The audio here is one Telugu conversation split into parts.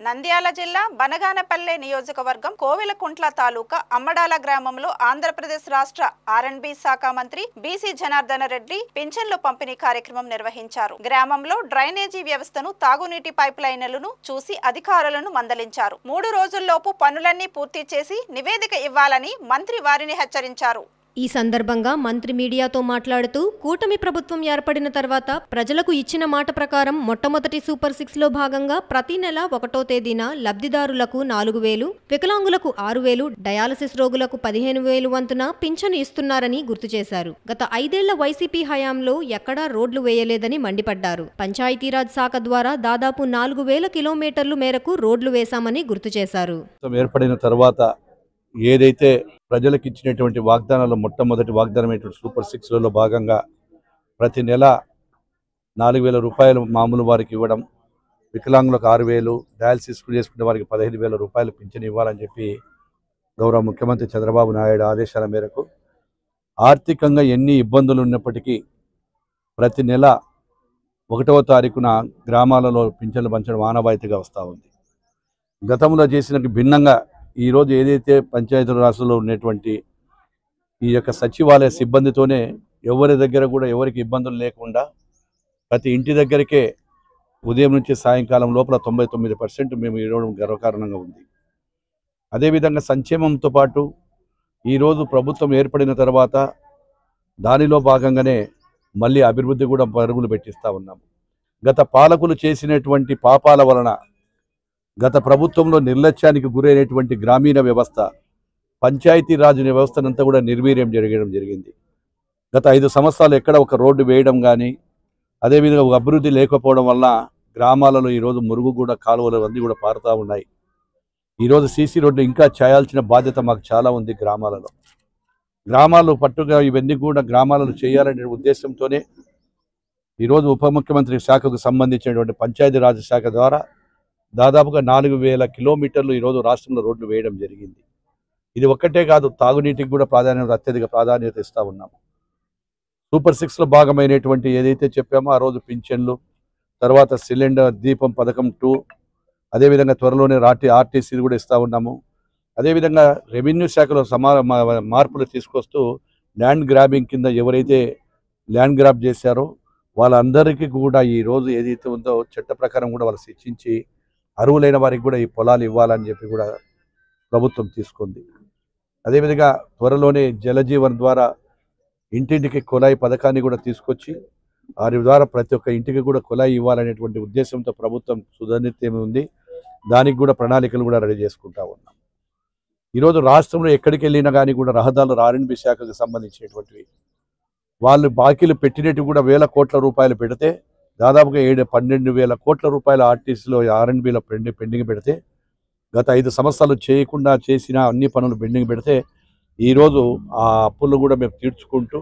నంద్యాల జిల్లా బనగానపల్లె నియోజకవర్గం కోవెలకుంట్ల తాలూకా అమ్మడాల గ్రామంలో ఆంధ్రప్రదేశ్ రాష్ట్ర ఆర్ఎండ్బి శాఖ మంత్రి బీసీ జనార్దన రెడ్డి పింఛన్లు పంపిణీ కార్యక్రమం నిర్వహించారు. గ్రామంలో డ్రైనేజీ వ్యవస్థను, తాగునీటి పైప్ లైన్లను చూసి అధికారులను మందలించారు. 3 రోజుల్లోపు పనులన్నీ పూర్తి చేసి నివేదిక ఇవ్వాలని మంత్రి వారిని హెచ్చరించారు. ఈ సందర్భంగా మంత్రి మీడియాతో మాట్లాడుతూ కూటమి ప్రభుత్వం ఏర్పడిన తర్వాత ప్రజలకు ఇచ్చిన మాట ప్రకారం మొట్టమొదటి సూపర్ 6లో భాగంగా ప్రతి నెల 1వ తేదీన లబ్ధిదారులకు 4,000, వికలాంగులకు 6,000, డయాలసిస్ రోగులకు 15,000 వంతున పింఛను ఇస్తున్నారని గుర్తు చేశారు. గత 5 ఏళ్ల వైసీపీ హయాంలో ఎక్కడా రోడ్లు వేయలేదని మండిపడ్డారు. పంచాయతీరాజ్ శాఖ ద్వారా దాదాపు 4,000 కిలోమీటర్లు మేరకు రోడ్లు వేశామని గుర్తు చేశారు. ఏర్పడిన తర్వాత ఏదైతే ప్రజలకు ఇచ్చినటువంటి వాగ్దానాలు మొట్టమొదటి వాగ్దానమైనటువంటి సూపర్ 6లలో భాగంగా ప్రతి నెల 4,000 రూపాయలు మామూలు వారికి ఇవ్వడం, వికలాంగులకు 6,000, డయాలసిస్ చేసుకునే వారికి 15,000 రూపాయలు పింఛను ఇవ్వాలని చెప్పి గౌరవ ముఖ్యమంత్రి చంద్రబాబు నాయుడు ఆదేశాల మేరకు ఆర్థికంగా ఎన్ని ఇబ్బందులు ఉన్నప్పటికీ ప్రతి నెల 1వ తారీఖున గ్రామాలలో పింఛన్లు పంచడం ఆనవాయితీగా వస్తూ ఉంది. గతంలో చేసిన భిన్నంగా ఈరోజు ఏదైతే పంచాయతీ రాష్ట్రంలో ఉన్నటువంటి ఈ యొక్క సచివాలయ సిబ్బందితోనే ఎవరి దగ్గర కూడా ఎవరికి ఇబ్బందులు లేకుండా ప్రతి ఇంటి దగ్గరికే ఉదయం నుంచి సాయంకాలం లోపల 99% మేము ఇవ్వడం గర్వకారణంగా ఉంది. అదేవిధంగా సంక్షేమంతో పాటు ఈరోజు ప్రభుత్వం ఏర్పడిన తర్వాత దానిలో భాగంగానే మళ్ళీ అభివృద్ధి కూడా పరుగులు పెట్టిస్తూ ఉన్నాము. గత పాలకులు చేసినటువంటి పాపాల వలన గత ప్రభుత్వంలో నిర్లక్ష్యానికి గురైనటువంటి గ్రామీణ వ్యవస్థ, పంచాయతీరాజ్ వ్యవస్థనంతా కూడా నిర్వీర్యం జరిగింది. గత 5 సంవత్సరాలు ఎక్కడ ఒక రోడ్డు వేయడం కానీ, అదేవిధంగా ఒక అభివృద్ధి లేకపోవడం వల్ల గ్రామాలలో ఈరోజు మురుగు కూడా కాలువలు అన్నీ కూడా పారుతూ ఉన్నాయి. ఈరోజు సీసీ రోడ్లు ఇంకా చేయాల్సిన బాధ్యత మాకు చాలా ఉంది. గ్రామాలు పట్టుగా ఇవన్నీ కూడా గ్రామాలలో చేయాలనే ఉద్దేశంతోనే ఈరోజు ఉప ముఖ్యమంత్రి శాఖకు సంబంధించినటువంటి పంచాయతీరాజ్ శాఖ ద్వారా దాదాపుగా 4,000 కిలోమీటర్లు ఈరోజు రాష్ట్రంలో రోడ్లు వేయడం జరిగింది. ఇది ఒక్కటే కాదు, తాగునీటికి కూడా అత్యధిక ప్రాధాన్యత ఇస్తూ ఉన్నాము. సూపర్ 6లో భాగమైనటువంటి ఏదైతే చెప్పామో ఆ రోజు పింఛన్లు, తర్వాత సిలిండర్ దీపం పథకం 2, అదేవిధంగా త్వరలోనే ఆర్టీసీ కూడా ఇస్తూ ఉన్నాము. అదేవిధంగా రెవెన్యూ శాఖలో మార్పులు తీసుకొస్తూ ల్యాండ్ గ్రాబింగ్ కింద ఎవరైతే ల్యాండ్ గ్రాబ్ చేశారో వాళ్ళందరికీ కూడా ఈరోజు ఏదైతే ఉందో చట్ట ప్రకారం కూడా వాళ్ళు శిక్షించి అర్హులైన వారికి కూడా ఈ పొలాలు ఇవ్వాలని చెప్పి కూడా ప్రభుత్వం తీసుకుంది. అదేవిధంగా త్వరలోనే జలజీవన్ ద్వారా ఇంటింటికి కుళాయి పథకాన్ని కూడా తీసుకొచ్చి వారి ద్వారా ప్రతి ఒక్క ఇంటికి కూడా కుళాయి ఇవ్వాలనేటువంటి ఉద్దేశంతో ప్రభుత్వం సుదనిత్యం ఉంది. దానికి కూడా ప్రణాళికలు కూడా రెడీ చేసుకుంటా ఉన్నాం. ఈరోజు రాష్ట్రంలో ఎక్కడికి వెళ్ళినా కానీ కూడా రహదారులు ఆర్ఎండ్బి శాఖకు సంబంధించినటువంటివి వాళ్ళు బాకీలు పెట్టినట్టు కూడా 1,000 కోట్ల రూపాయలు పెడితే దాదాపుగా 12,000 కోట్ల రూపాయల ఆర్టీసీలో ఆర్ఎండ్బిలో పెండింగ్ పెడితే గత 5 సంవత్సరాలు చేయకుండా చేసిన అన్ని పనులు పెండింగ్ పెడితే ఈరోజు ఆ అప్పులు కూడా మేము తీర్చుకుంటూ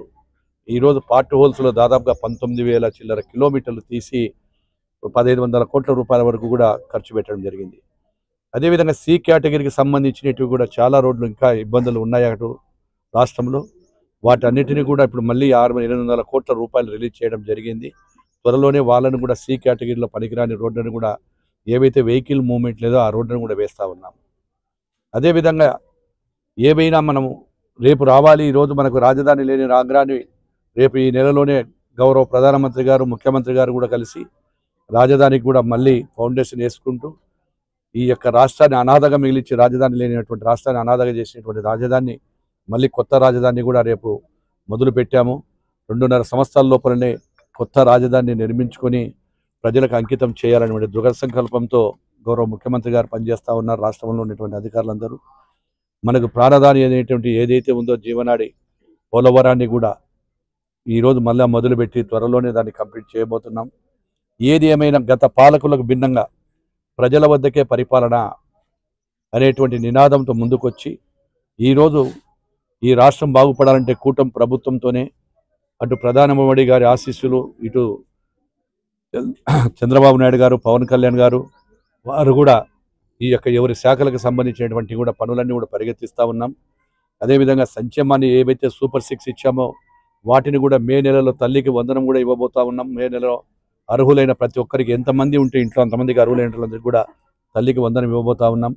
ఈరోజు పార్ట్ హోల్స్లో దాదాపుగా 19,000 చిల్లర కిలోమీటర్లు తీసి 1,500 కోట్ల రూపాయల వరకు కూడా ఖర్చు పెట్టడం జరిగింది. అదేవిధంగా సి కేటగిరీకి సంబంధించినవి కూడా చాలా రోడ్లు ఇంకా ఇబ్బందులు ఉన్నాయి అటు రాష్ట్రంలో. వాటన్నిటిని కూడా ఇప్పుడు మళ్ళీ 800 కోట్ల రూపాయలు రిలీజ్ చేయడం జరిగింది. త్వరలోనే వాళ్ళను కూడా సి కేటగిరీలో పనికిరాని రోడ్లను కూడా ఏవైతే వెహికల్ మూవ్మెంట్ లేదో ఆ రోడ్లను కూడా వేస్తూ ఉన్నాము. అదేవిధంగా ఏవైనా మనము రేపు రావాలి, ఈరోజు మనకు రాజధాని లేని రాగ్రాని రేపు ఈ నెలలోనే గౌరవ ప్రధానమంత్రి గారు, ముఖ్యమంత్రి గారు కూడా కలిసి రాజధానికి కూడా మళ్ళీ ఫౌండేషన్ వేసుకుంటూ ఈ యొక్క రాష్ట్రాన్ని అనాథగా మిగిలించి రాజధాని లేనటువంటి రాష్ట్రాన్ని అనాథగా చేసినటువంటి రాజధాని మళ్ళీ కొత్త రాజధాని కూడా రేపు మొదలు పెట్టాము. 2.5 సంవత్సరాల లోపలనే కొత్త రాజధానిని నిర్మించుకొని ప్రజలకు అంకితం చేయాలనే దృఢ సంకల్పంతో గౌరవ ముఖ్యమంత్రి గారు పనిచేస్తూ ఉన్నారు. రాష్ట్రంలో ఉన్నటువంటి అధికారులందరూ మనకు ప్రాణదాని అనేటువంటి ఏదైతే ఉందో జీవనాడి పోలవరాన్ని కూడా ఈరోజు మళ్ళీ మొదలుపెట్టి త్వరలోనే దాన్ని కంప్లీట్ చేయబోతున్నాం. ఏది ఏమైనా గత పాలకులకు భిన్నంగా ప్రజల వద్దకే పరిపాలన అనేటువంటి నినాదంతో ముందుకొచ్చి ఈరోజు ఈ రాష్ట్రం బాగుపడాలంటే కూటమి ప్రభుత్వంతోనే అటు ప్రధానమంత్రి గారి ఆశీస్సులు, ఇటు చంద్రబాబు నాయుడు గారు, పవన్ కళ్యాణ్ గారు వారు కూడా ఈ యొక్క ఎవరి శాఖలకు సంబంధించినటువంటి కూడా పనులన్నీ కూడా పరిగెత్తిస్తూ ఉన్నాం. అదేవిధంగా సంక్షేమాన్ని ఏవైతే సూపర్ 6 ఇచ్చామో వాటిని కూడా మే నెలలో తల్లికి వందనం కూడా ఇవ్వబోతా ఉన్నాం. మే నెలలో అర్హులైన ప్రతి ఒక్కరికి ఎంతమంది ఉంటే ఇంట్లో అంతమందికి అర్హులైన వాళ్ళందరికీ కూడా తల్లికి వందనం ఇవ్వబోతా ఉన్నాం.